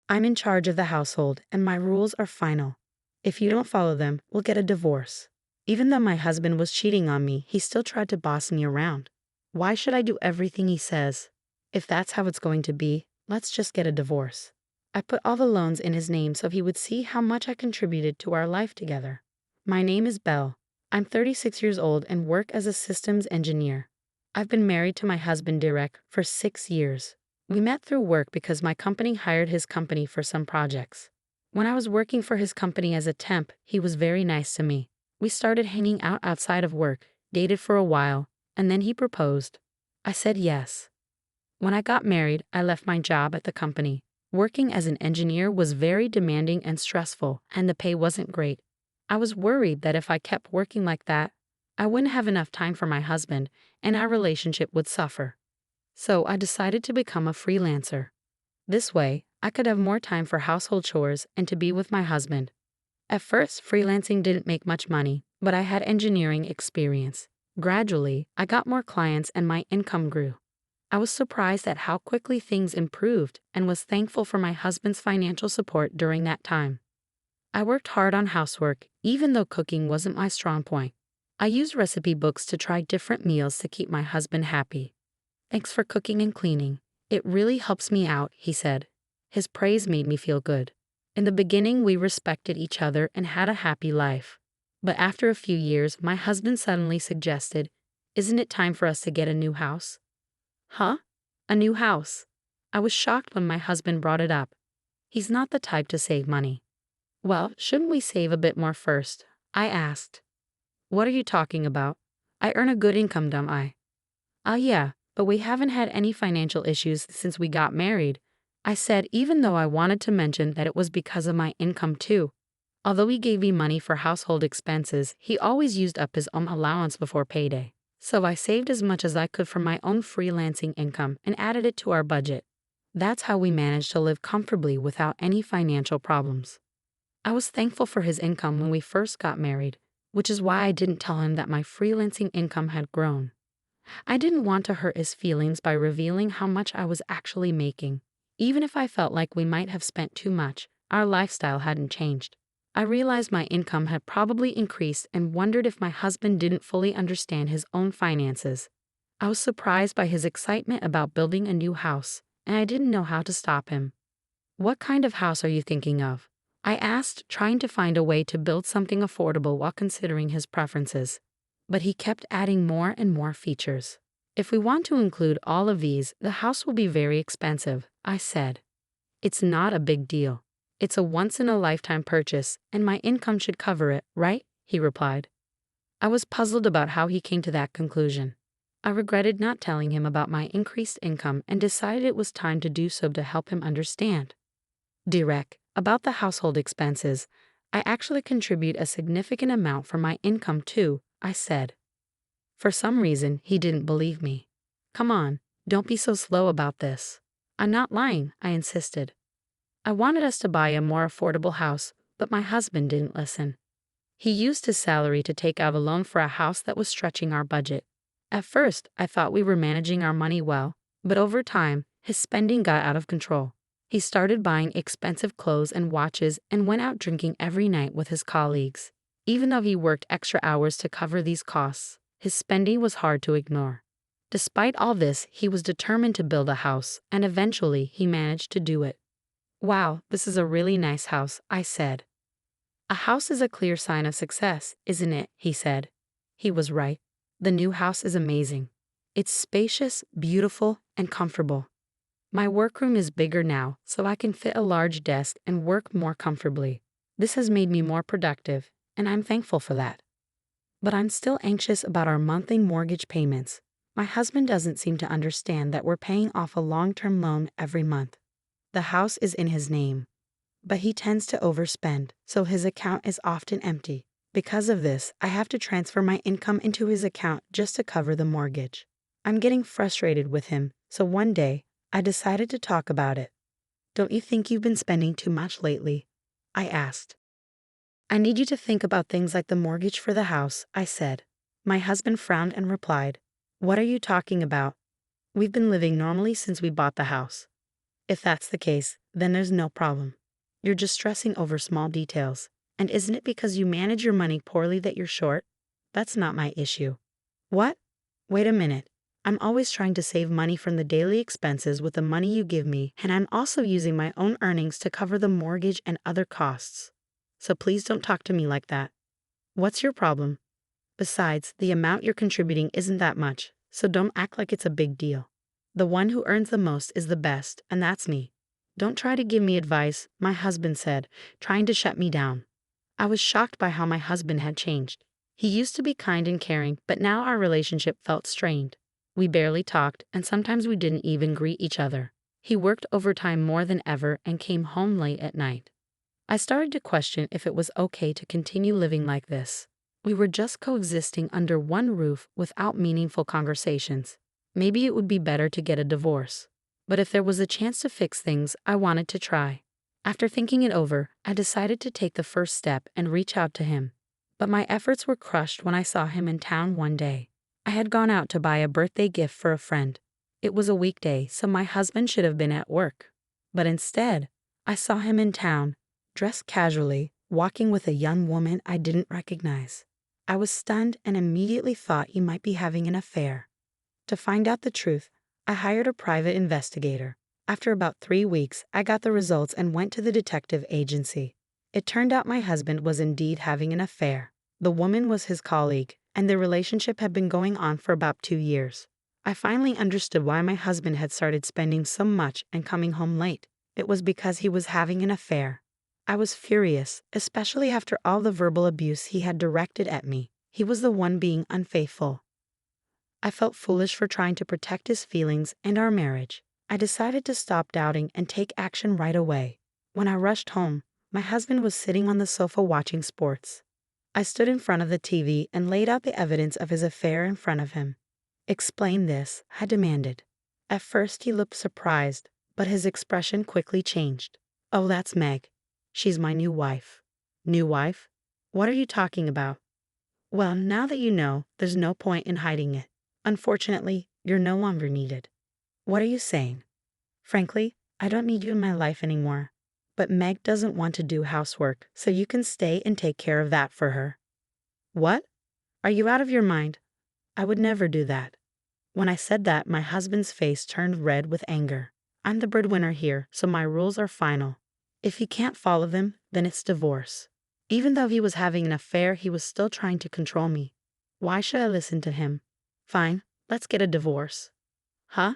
I'm in charge of the household, and my rules are final. If you don't follow them, we'll get a divorce. Even though my husband was cheating on me, he still tried to boss me around. Why should I do everything he says? If that's how it's going to be, let's just get a divorce. I put all the loans in his name so he would see how much I contributed to our life together. My name is Belle. I'm 36 years old and work as a systems engineer. I've been married to my husband Derek for 6 years. We met through work because my company hired his company for some projects. When I was working for his company as a temp, he was very nice to me. We started hanging out outside of work, dated for a while, and then he proposed. I said yes. When I got married, I left my job at the company. Working as an engineer was very demanding and stressful, and the pay wasn't great. I was worried that if I kept working like that, I wouldn't have enough time for my husband, and our relationship would suffer. So I decided to become a freelancer. This way, I could have more time for household chores and to be with my husband. At first, freelancing didn't make much money, but I had engineering experience. Gradually, I got more clients and my income grew. I was surprised at how quickly things improved and was thankful for my husband's financial support during that time. I worked hard on housework, even though cooking wasn't my strong point. I used recipe books to try different meals to keep my husband happy. "Thanks for cooking and cleaning. It really helps me out," he said. His praise made me feel good. In the beginning, we respected each other and had a happy life. But after a few years, my husband suddenly suggested, "Isn't it time for us to get a new house?" Huh? A new house? I was shocked when my husband brought it up. He's not the type to save money. "Well, shouldn't we save a bit more first?" I asked. "What are you talking about? I earn a good income, don't I?" Yeah, but we haven't had any financial issues since we got married," I said, even though I wanted to mention that it was because of my income too. Although he gave me money for household expenses, he always used up his own allowance before payday. So I saved as much as I could from my own freelancing income and added it to our budget. That's how we managed to live comfortably without any financial problems. I was thankful for his income when we first got married, which is why I didn't tell him that my freelancing income had grown. I didn't want to hurt his feelings by revealing how much I was actually making. Even if I felt like we might have spent too much, our lifestyle hadn't changed. I realized my income had probably increased and wondered if my husband didn't fully understand his own finances. I was surprised by his excitement about building a new house, and I didn't know how to stop him. "What kind of house are you thinking of?" I asked, trying to find a way to build something affordable while considering his preferences. But he kept adding more and more features. "If we want to include all of these, the house will be very expensive," I said. "It's not a big deal. It's a once-in-a-lifetime purchase, and my income should cover it, right?" he replied. I was puzzled about how he came to that conclusion. I regretted not telling him about my increased income and decided it was time to do so to help him understand. "Direct, about the household expenses, I actually contribute a significant amount from my income too," I said. For some reason, he didn't believe me. "Come on, don't be so slow about this." "I'm not lying," I insisted. I wanted us to buy a more affordable house, but my husband didn't listen. He used his salary to take out a loan for a house that was stretching our budget. At first, I thought we were managing our money well, but over time, his spending got out of control. He started buying expensive clothes and watches and went out drinking every night with his colleagues. Even though he worked extra hours to cover these costs, his spending was hard to ignore. Despite all this, he was determined to build a house, and eventually he managed to do it. "Wow, this is a really nice house," I said. "A house is a clear sign of success, isn't it?" he said. He was right. The new house is amazing. It's spacious, beautiful, and comfortable. My workroom is bigger now, so I can fit a large desk and work more comfortably. This has made me more productive, and I'm thankful for that. But I'm still anxious about our monthly mortgage payments. My husband doesn't seem to understand that we're paying off a long-term loan every month. The house is in his name, but he tends to overspend, so his account is often empty. Because of this, I have to transfer my income into his account just to cover the mortgage. I'm getting frustrated with him, so one day, I decided to talk about it. "Don't you think you've been spending too much lately?" I asked. "I need you to think about things like the mortgage for the house," I said. My husband frowned and replied, "What are you talking about? We've been living normally since we bought the house." If that's the case, then there's no problem. You're just stressing over small details. And isn't it because you manage your money poorly that you're short? That's not my issue. What? Wait a minute. I'm always trying to save money from the daily expenses with the money you give me, and I'm also using my own earnings to cover the mortgage and other costs. So please don't talk to me like that. What's your problem? Besides, the amount you're contributing isn't that much, so don't act like it's a big deal. The one who earns the most is the best, and that's me. Don't try to give me advice, my husband said, trying to shut me down. I was shocked by how my husband had changed. He used to be kind and caring, but now our relationship felt strained. We barely talked, and sometimes we didn't even greet each other. He worked overtime more than ever and came home late at night. I started to question if it was okay to continue living like this. We were just coexisting under one roof without meaningful conversations. Maybe it would be better to get a divorce. But if there was a chance to fix things, I wanted to try. After thinking it over, I decided to take the first step and reach out to him. But my efforts were crushed when I saw him in town one day. I had gone out to buy a birthday gift for a friend. It was a weekday, so my husband should have been at work. But instead, I saw him in town, dressed casually, walking with a young woman I didn't recognize. I was stunned and immediately thought he might be having an affair. To find out the truth, I hired a private investigator. After about 3 weeks, I got the results and went to the detective agency. It turned out my husband was indeed having an affair. The woman was his colleague, and their relationship had been going on for about 2 years. I finally understood why my husband had started spending so much and coming home late. It was because he was having an affair. I was furious, especially after all the verbal abuse he had directed at me. He was the one being unfaithful. I felt foolish for trying to protect his feelings and our marriage. I decided to stop doubting and take action right away. When I rushed home, my husband was sitting on the sofa watching sports. I stood in front of the TV and laid out the evidence of his affair in front of him. "Explain this," I demanded. At first he looked surprised, but his expression quickly changed. "Oh, that's Meg. She's my new wife." "New wife? What are you talking about?" "Well, now that you know, there's no point in hiding it. Unfortunately, you're no longer needed." "What are you saying?" "Frankly, I don't need you in my life anymore. But Meg doesn't want to do housework, so you can stay and take care of that for her." "What? Are you out of your mind? I would never do that." When I said that, my husband's face turned red with anger. "I'm the breadwinner here, so my rules are final. If he can't follow them, then it's divorce." Even though he was having an affair, he was still trying to control me. Why should I listen to him? "Fine, let's get a divorce." "Huh?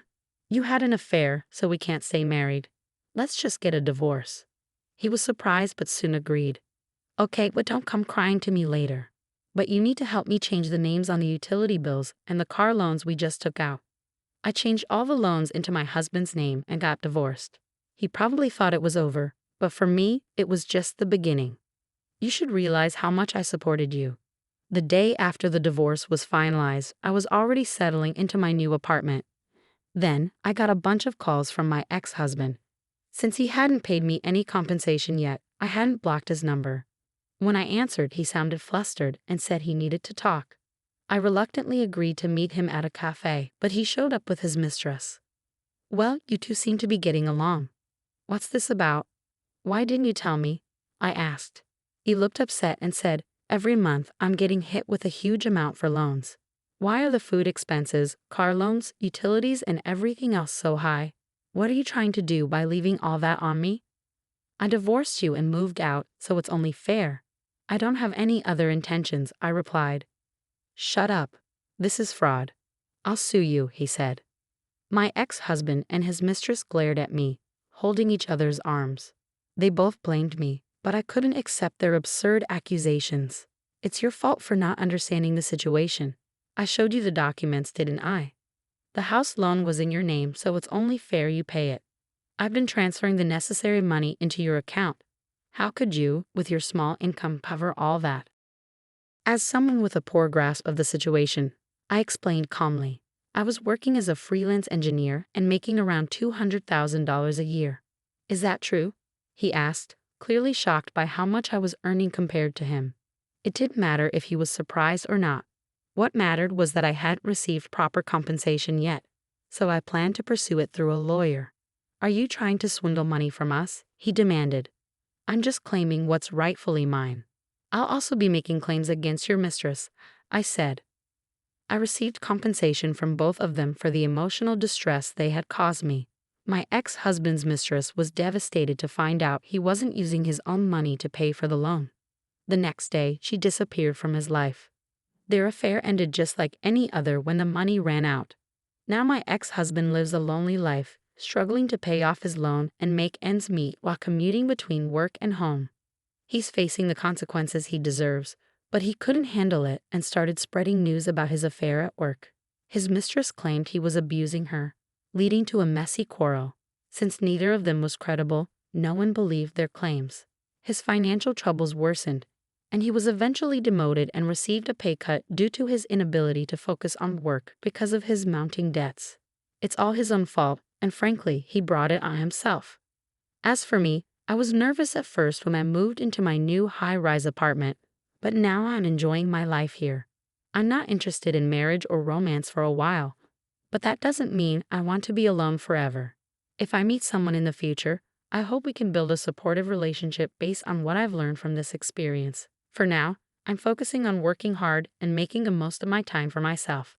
You had an affair, so we can't stay married. Let's just get a divorce." He was surprised but soon agreed. "Okay, but don't come crying to me later. But you need to help me change the names on the utility bills and the car loans we just took out." I changed all the loans into my husband's name and got divorced. He probably thought it was over, but for me, it was just the beginning. You should realize how much I supported you. The day after the divorce was finalized, I was already settling into my new apartment. Then, I got a bunch of calls from my ex-husband. Since he hadn't paid me any compensation yet, I hadn't blocked his number. When I answered, he sounded flustered and said he needed to talk. I reluctantly agreed to meet him at a cafe, but he showed up with his mistress. "Well, you two seem to be getting along. What's this about? Why didn't you tell me?" I asked. He looked upset and said, "Every month I'm getting hit with a huge amount for loans. Why are the food expenses, car loans, utilities, and everything else so high? What are you trying to do by leaving all that on me?" "I divorced you and moved out, so it's only fair." "I don't have any other intentions," I replied. "Shut up. This is fraud. I'll sue you," he said. My ex-husband and his mistress glared at me, holding each other's arms. They both blamed me, but I couldn't accept their absurd accusations. "It's your fault for not understanding the situation. I showed you the documents, didn't I? The house loan was in your name, so it's only fair you pay it. I've been transferring the necessary money into your account. How could you, with your small income, cover all that?" As someone with a poor grasp of the situation, I explained calmly. I was working as a freelance engineer and making around $200,000 a year. "Is that true?" he asked, clearly shocked by how much I was earning compared to him. It didn't matter if he was surprised or not. What mattered was that I hadn't received proper compensation yet, so I planned to pursue it through a lawyer. Are you trying to swindle money from us? He demanded. I'm just claiming what's rightfully mine. I'll also be making claims against your mistress, I said. I received compensation from both of them for the emotional distress they had caused me. My ex-husband's mistress was devastated to find out he wasn't using his own money to pay for the loan. The next day, she disappeared from his life. Their affair ended just like any other when the money ran out. Now my ex-husband lives a lonely life, struggling to pay off his loan and make ends meet while commuting between work and home. He's facing the consequences he deserves, but he couldn't handle it and started spreading news about his affair at work. His mistress claimed he was abusing her, leading to a messy quarrel. Since neither of them was credible, no one believed their claims. His financial troubles worsened, and he was eventually demoted and received a pay cut due to his inability to focus on work because of his mounting debts. It's all his own fault, and frankly, he brought it on himself. As for me, I was nervous at first when I moved into my new high-rise apartment, but now I'm enjoying my life here. I'm not interested in marriage or romance for a while, but that doesn't mean I want to be alone forever. If I meet someone in the future, I hope we can build a supportive relationship based on what I've learned from this experience. For now, I'm focusing on working hard and making the most of my time for myself.